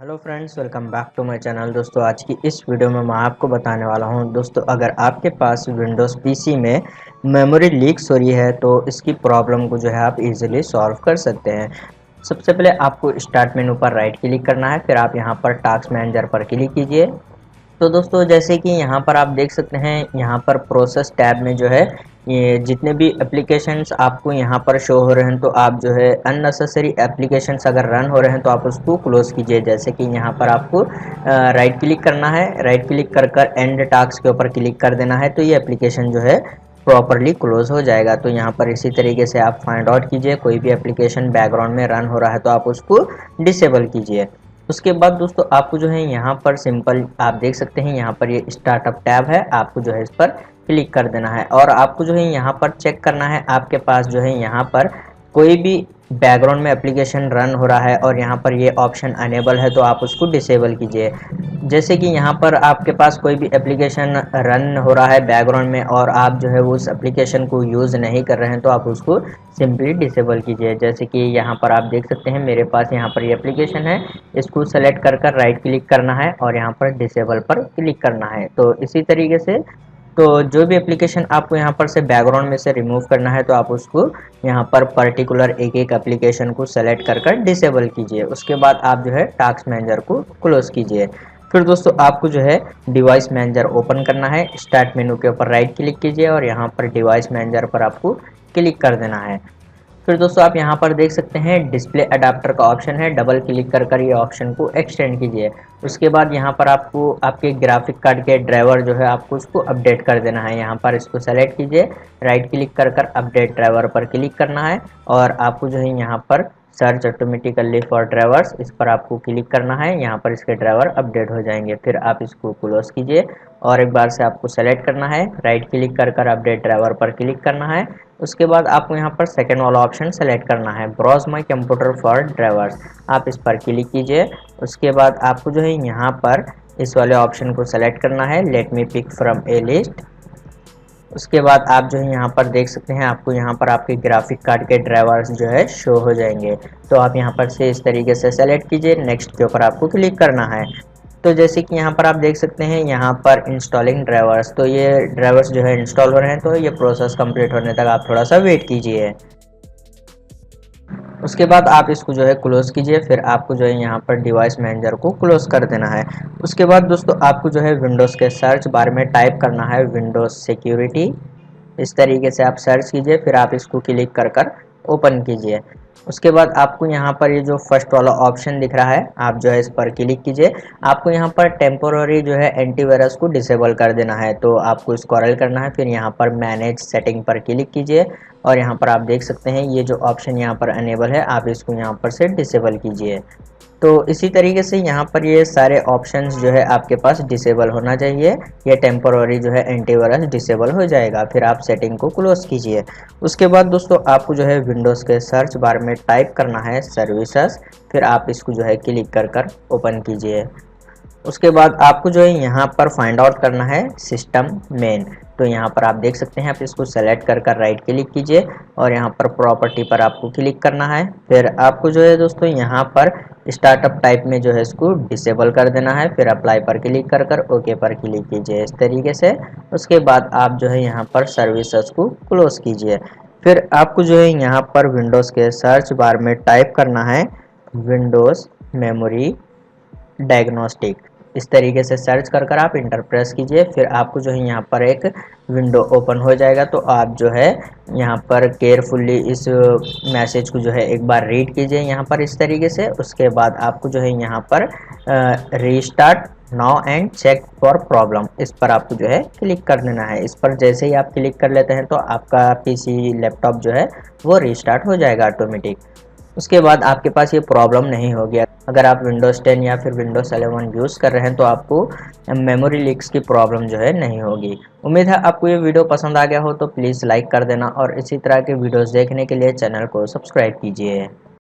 Hello friends, welcome back to my channel. दोस्तों, आज की इस वीडियो में मैं आपको बताने वाला हूं दोस्तों, अगर आपके पास विंडोज़ पीसी में मेमोरी लीक्स हो रही है तो इसकी प्रॉब्लम को जो है आप इजीली सॉल्व कर सकते हैं। सबसे पहले आपको स्टार्ट मेनू पर राइट क्लिक करना है, फिर आप यहां पर टास्क मैनेजर पर क्लिक कीजिए। तो दोस्तों, जैसे कि यहाँ पर आप देख सकते हैं, यहाँ पर प्रोसेस टैब में जो है ये जितने भी एप्लीकेशंस आपको यहाँ पर शो हो रहे हैं, तो आप जो है अननेसेसरी एप्लीकेशंस अगर रन हो रहे हैं तो आप उसको क्लोज कीजिए। जैसे कि यहाँ पर आपको राइट क्लिक करना है, राइट क्लिक कर कर एंड टास्क के ऊपर क्लिक कर देना है, तो ये एप्लीकेशन जो है प्रॉपरली क्लोज हो जाएगा। तो यहाँ पर इसी तरीके से आप फाइंड आउट कीजिए, कोई भी एप्लीकेशन बैकग्राउंड में रन हो रहा है तो आप उसको डिसेबल कीजिए। उसके बाद दोस्तों, आपको जो है यहाँ पर सिंपल आप देख सकते हैं, यहाँ पर ये स्टार्टअप टैब है, आपको जो है इस पर क्लिक कर देना है और आपको जो है यहाँ पर चेक करना है आपके पास जो है यहाँ पर कोई भी बैकग्राउंड में एप्लीकेशन रन हो रहा है और यहाँ पर ये ऑप्शन अनेबल है तो आप उसको डिसेबल कीजिए। जैसे कि यहाँ पर आपके पास कोई भी एप्लीकेशन रन हो रहा है बैकग्राउंड में और आप जो है उस एप्लीकेशन को यूज़ नहीं कर रहे हैं तो आप उसको सिंपली डिसेबल कीजिए। जैसे कि यहाँ पर आप देख सकते हैं, मेरे पास यहाँ पर ये एप्लीकेशन है, इसको सेलेक्ट कर कर राइट क्लिक करना है और यहाँ पर डिसेबल पर क्लिक करना है। तो इसी तरीके से तो जो भी एप्लीकेशन आपको यहाँ पर से बैकग्राउंड में से रिमूव करना है तो आप उसको यहाँ पर पर्टिकुलर एक एक एप्लीकेशन को सेलेक्ट कर कर डिसेबल कीजिए। उसके बाद आप जो है टास्क मैनेजर को क्लोज कीजिए। फिर दोस्तों, आपको जो है डिवाइस मैनेजर ओपन करना है, स्टार्ट मेनू के ऊपर राइट क्लिक कीजिए और यहाँ पर डिवाइस मैनेजर पर आपको क्लिक कर देना है। फिर दोस्तों, आप यहाँ पर देख सकते हैं डिस्प्ले अडाप्टर का ऑप्शन है, डबल क्लिक कर कर ये ऑप्शन को एक्सटेंड कीजिए। उसके बाद यहाँ पर आपको आपके ग्राफिक कार्ड के ड्राइवर जो है आपको उसको अपडेट कर देना है। यहाँ पर इसको सेलेक्ट कीजिए, राइट क्लिक कर कर अपडेट ड्राइवर पर क्लिक करना है और आपको जो है यहाँ पर सर्च ऑटोमेटिकली फॉर ड्राइवर्स इस पर आपको क्लिक करना है। यहाँ पर इसके ड्राइवर अपडेट हो जाएंगे। फिर आप इसको क्लोज कीजिए और एक बार से आपको सेलेक्ट करना है, राइट क्लिक कर कर अपडेट ड्राइवर पर क्लिक करना है। उसके बाद आपको यहाँ पर सेकंड वाला ऑप्शन सेलेक्ट करना है, browse my computer for drivers, आप इस पर क्लिक कीजिए। उसके बाद आपको जो है यहाँ पर इस वाले ऑप्शन को सेलेक्ट करना है, let me pick from a list. उसके बाद आप जो है यहाँ पर देख सकते हैं, आपको यहाँ पर आपके ग्राफिक कार्ड के ड्राइवर्स जो है शो हो जाएंगे। तो आप यहाँ पर से इस तरीके से सेलेक्ट कीजिए, नेक्स्ट के ऊपर आपको क्लिक करना है। तो जैसे कि यहाँ पर आप देख सकते हैं, यहाँ पर इंस्टॉलिंग ड्राइवर्स, तो ये ड्राइवर्स जो है इंस्टॉल हो रहे हैं, तो ये प्रोसेस कंप्लीट होने तक आप थोड़ा सा वेट कीजिए। उसके बाद आप इसको जो है क्लोज कीजिए। फिर आपको जो है यहाँ पर डिवाइस मैनेजर को क्लोज कर देना है। उसके बाद दोस्तों, आपको जो है विंडोज़ के सर्च बार में टाइप करना है विंडोज़ सिक्योरिटी। इस तरीके से आप सर्च कीजिए, फिर आप इसको क्लिक कर कर ओपन कीजिए। उसके बाद आपको यहाँ पर ये जो फर्स्ट वाला ऑप्शन दिख रहा है, आप जो है इस पर क्लिक कीजिए। आपको यहाँ पर टेम्पोररी जो है एंटीवायरस को डिसेबल कर देना है, तो आपको स्क्रॉल करना है, फिर यहाँ पर मैनेज सेटिंग पर क्लिक कीजिए और यहाँ पर आप देख सकते हैं ये जो ऑप्शन यहाँ पर अनेबल है, आप इसको यहाँ पर से डिसेबल कीजिए। तो इसी तरीके से यहाँ पर ये सारे ऑप्शंस जो है आपके पास डिसेबल होना चाहिए, ये टेम्पोररी जो है एंटीवायरस डिसेबल हो जाएगा। फिर आप सेटिंग को क्लोज कीजिए। उसके बाद दोस्तों, आपको जो है विंडोज़ के सर्च बार में टाइप करना है सर्विसेज, फिर आप इसको जो है क्लिक कर कर ओपन कीजिए। उसके बाद आपको जो है यहाँ पर फाइंड आउट करना है सिस्टम मेन, तो यहाँ पर आप देख सकते हैं, आप इसको सेलेक्ट कर कर राइट क्लिक कीजिए और यहाँ पर प्रॉपर्टी पर आपको क्लिक करना है। फिर आपको जो है दोस्तों यहाँ पर स्टार्टअप टाइप में जो है इसको डिसेबल कर देना है, फिर अप्लाई पर क्लिक कर कर ओके पर क्लिक कीजिए इस तरीके से। उसके बाद आप जो है यहाँ पर सर्विसेज को क्लोज कीजिए। फिर आपको जो है यहाँ पर विंडोज़ के सर्च बार में टाइप करना है विंडोज़ मेमोरी डायग्नोस्टिक, इस तरीके से सर्च कर कर आप इंटर प्रेस कीजिए। फिर आपको जो है यहाँ पर एक विंडो ओपन हो जाएगा, तो आप जो है यहाँ पर केयरफुली इस मैसेज को जो है एक बार रीड कीजिए यहाँ पर इस तरीके से। उसके बाद आपको जो है यहाँ पर restart now and check for problem, इस पर आपको जो है क्लिक कर देना है। इस पर जैसे ही आप क्लिक कर लेते हैं तो आपका पीसी लैपटॉप जो है वो रीस्टार्ट हो जाएगा ऑटोमेटिक। उसके बाद आपके पास ये प्रॉब्लम नहीं होगी। अगर आप विंडोज़ 10 या फिर विंडोज़ 11 यूज़ कर रहे हैं तो आपको मेमोरी लीक्स की प्रॉब्लम जो है नहीं होगी। उम्मीद है आपको ये वीडियो पसंद आ गया हो, तो प्लीज़ लाइक कर देना और इसी तरह के वीडियोज़ देखने के लिए चैनल को सब्सक्राइब कीजिए।